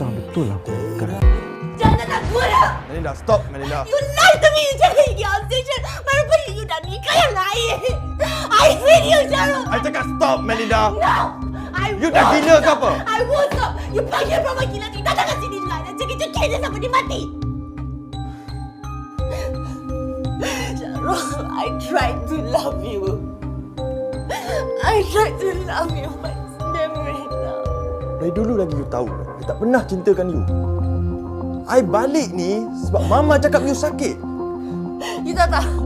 Susah betul aku sekarang. Jangan nak guna! Melinda, stop Melinda. You lied to me! You jangan pergi obsession! Baru-baru you dah nikah yang lain! I hate you, Syarul! I cakap stop Melinda. No! I You dah gila ke apa? I won't stop! You panggil perempuan gila tu datang kat sini juga dan cekik-cekik dia sampai dia mati! Syarul, I tried to love you. I tried to love you, but it's never enough. Dari dulu lagi you tahu, I tak pernah cintakan you. I balik ni sebab Mama cakap you sakit. You tak tahu.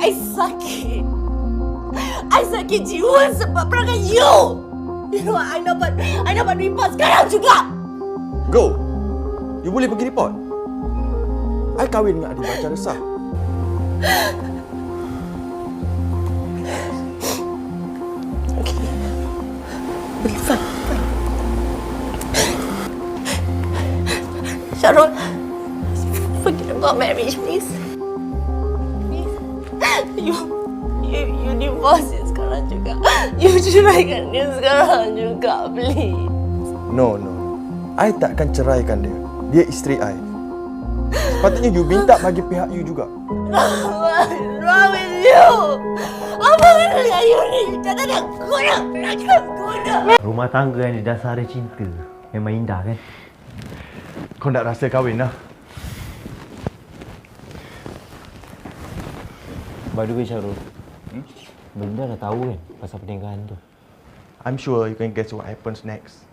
I sakit. I sakit jiwa sebab perangai you. You know what? I dapat report sekarang juga. Go. You boleh pergi report. I kahwin dengan adik baca resah. Okay. Fine. Syarul, forget about marriage, please. Please. You divorce dia sekarang juga. You ceraikan dia sekarang juga, please. No. I takkan ceraikan dia. Dia isteri I. Sepatutnya you minta bagi pihak you juga. What is wrong with you? Apa dengan you ni? Jangan nak guna. Rumah tangga yang didasari cinta memang indah kan? Kau nak rasa kahwin lah. By the way Syarul, Belinda dah tahu kan pasal pernikahan tu. I'm sure you can guess what happens next.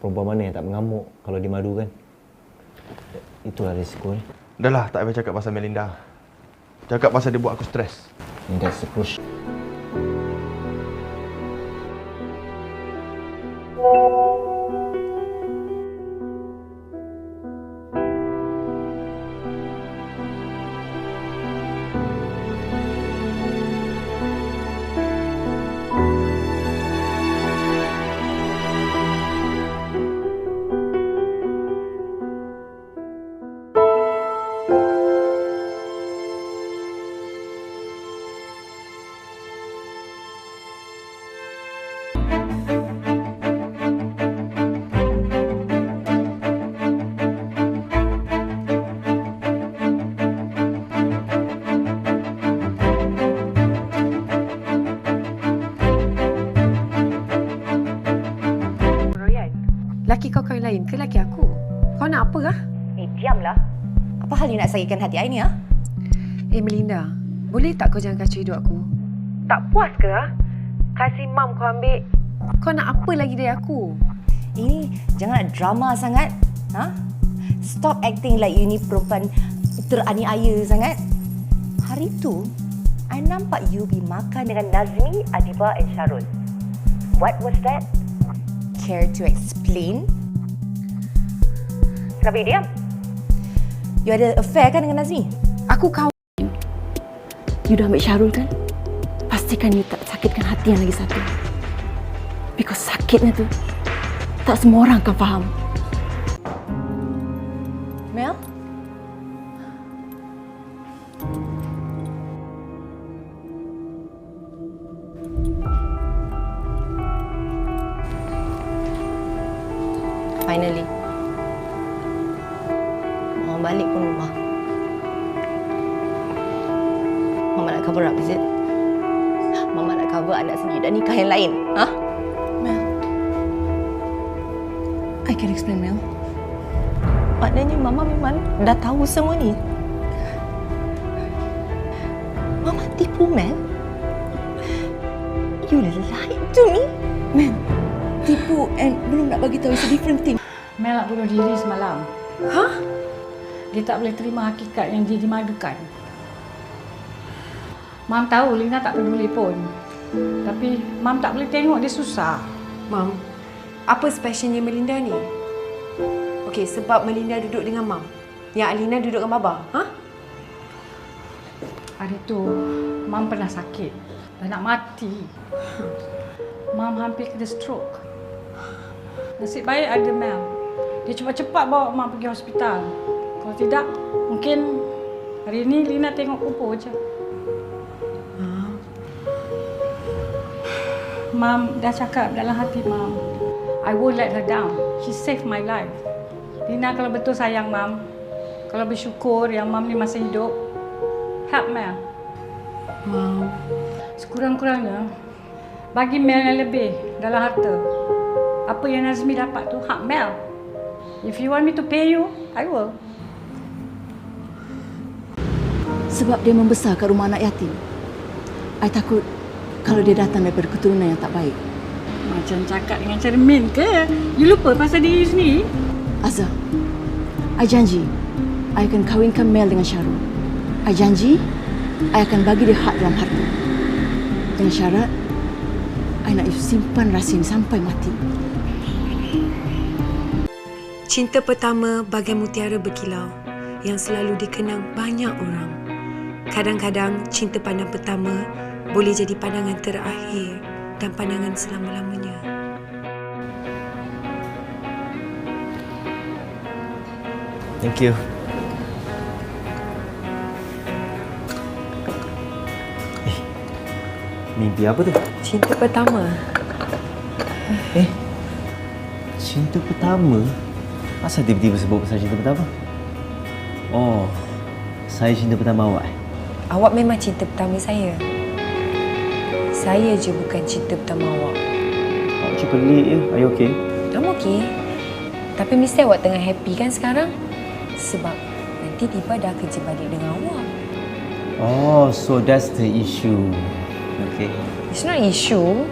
Perempuan mana yang tak mengamuk kalau dimadu kan? Itulah risiko ni. Dah lah, tak payah cakap pasal Melinda. Cakap pasal dia buat aku stres. And that's the push. Laki kau kahwin lain ke laki aku? Kau nak apa kah? Diamlah. Apa hal you nak sakitkan hati I ni, ha? Melinda, boleh tak kau jangan kacau hidup aku? Tak puas ke, ha? Kasih mam kau ambil. Kau nak apa lagi dari aku? Ini jangan drama sangat, ha? Stop acting like you ni perempuan teraniaya sangat. Hari tu, I nampak you pergi makan dengan Nazmi, Adiba and Syarul. What was that? Care to explain? Kenapa you diam? You ada affair kan dengan Nazmi? Aku kahwin. You dah ambil Syarul kan? Pastikan you tak sakitkan hati yang lagi satu. Because sakitnya tu, tak semua orang akan faham. Mel? Finally. Mama balik pun rumah. Mama nak cover up, is it? Mama nak cover anak sendiri dan nikah yang lain, ha? Mel, I can explain, Mel. Maknanya Mama memang dah tahu semua ni. Mama tipu Mel. You lied to me. Mel, tipu and belum nak bagi tahu it's a different thing. Mel nak bunuh diri semalam. Hah? Dia tak boleh terima hakikat yang dia dimadukan. Mam tahu Lina tak peduli pun. Tapi Mam tak boleh tengok dia susah. Mam, apa specialnya Melinda ni? Okey, sebab Melinda duduk dengan Mam. Yang Alina duduk dengan Baba. Ha? Hari tu, Mam pernah sakit. Dah nak mati. Mam hampir kena stroke. Nasib baik ada Mel. Dia cepat-cepat bawa Mam pergi hospital. Kalau tidak, mungkin hari ini Lina tengok kubur je. Mam dah cakap dalam hati Mam. I won't let her down. She saved my life. Lina kalau betul sayang Mam, kalau bersyukur yang Mam ni masih hidup, help Mel. Mam, sekurang-kurangnya bagi Mel yang lebih dalam harta. Apa yang Nazmi dapat tu hak Mel. If you want me to pay you, I will. Sebab dia membesar kat rumah anak yatim. I takut kalau dia datang daripada keturunan yang tak baik. Macam cakap dengan cermin ke? You lupa pasal diri you sendiri? Azhar, I janji I akan kahwinkan Mel dengan Syarul. I janji I akan bagi dia hak dalam harta. Dengan syarat I nak you simpan rahsia ni sampai mati. Cinta pertama bagai mutiara berkilau yang selalu dikenang banyak orang. Kadang-kadang cinta pandang pertama boleh jadi pandangan terakhir dan pandangan selama-lamanya. Thank you. Mimpi apa tu? Cinta pertama. Cinta pertama? Asal tiba-tiba sebut pasal cinta pertama? Oh, saya cinta pertama awak. Awak memang cinta pertama saya. Saya je bukan cinta pertama awak. Awak macam pelik je. Are you okay? I'm okay. Tapi mesti awak tengah happy kan sekarang? Sebab nanti Tiba dah kerja balik dengan awak. Oh, so that's the issue. Okay. It's not issue.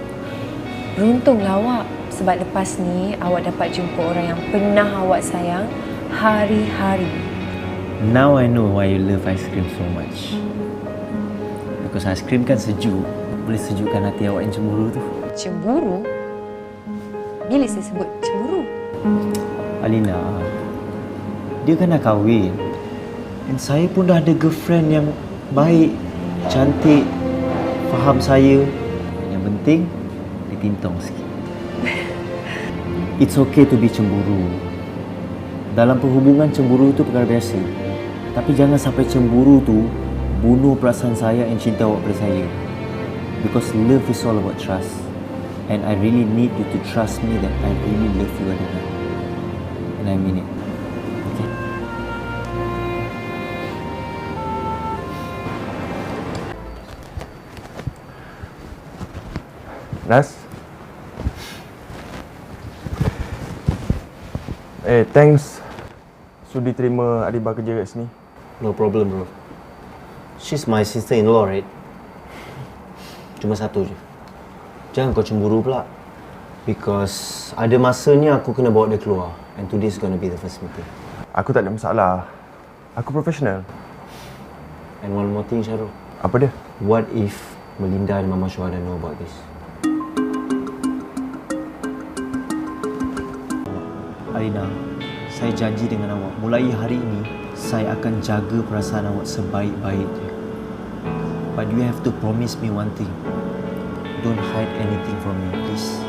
Beruntunglah awak. Sebab lepas ni awak dapat jumpa orang yang pernah awak sayang hari-hari. Now I know why you love ice cream so much. Because ice cream kan sejuk. Boleh sejukkan hati awak yang cemburu tu. Cemburu? Bila saya sebut cemburu? Alina, dia kan dah kahwin. Dan saya pun dah ada girlfriend yang baik, cantik, faham saya. Yang penting, dia tintong sikit. It's okay to be cemburu. Dalam perhubungan, cemburu itu perkara biasa. Tapi jangan sampai cemburu tu bunuh perasaan saya dan cinta awak pada saya. Because love is all about trust. And I really need you to trust me that I really love you, Alina. And I mean it. Okay? Nas? Thanks sudi terima Adiba kerja kat sini. No problem, bro. She's my sister-in-law, right? Cuma satu je. Jangan kau cemburu pula. Because ada masanya aku kena bawa dia keluar. And today is gonna be the first meeting. Aku tak ada masalah. Aku profesional. And one more thing, Syarul. Apa dia? What if Melinda and Mama Syuhada know about this? Alina, saya janji dengan awak, mulai hari ini, saya akan jaga perasaan awak sebaik-baiknya. But you have to promise me one thing. Don't hide anything from me, please.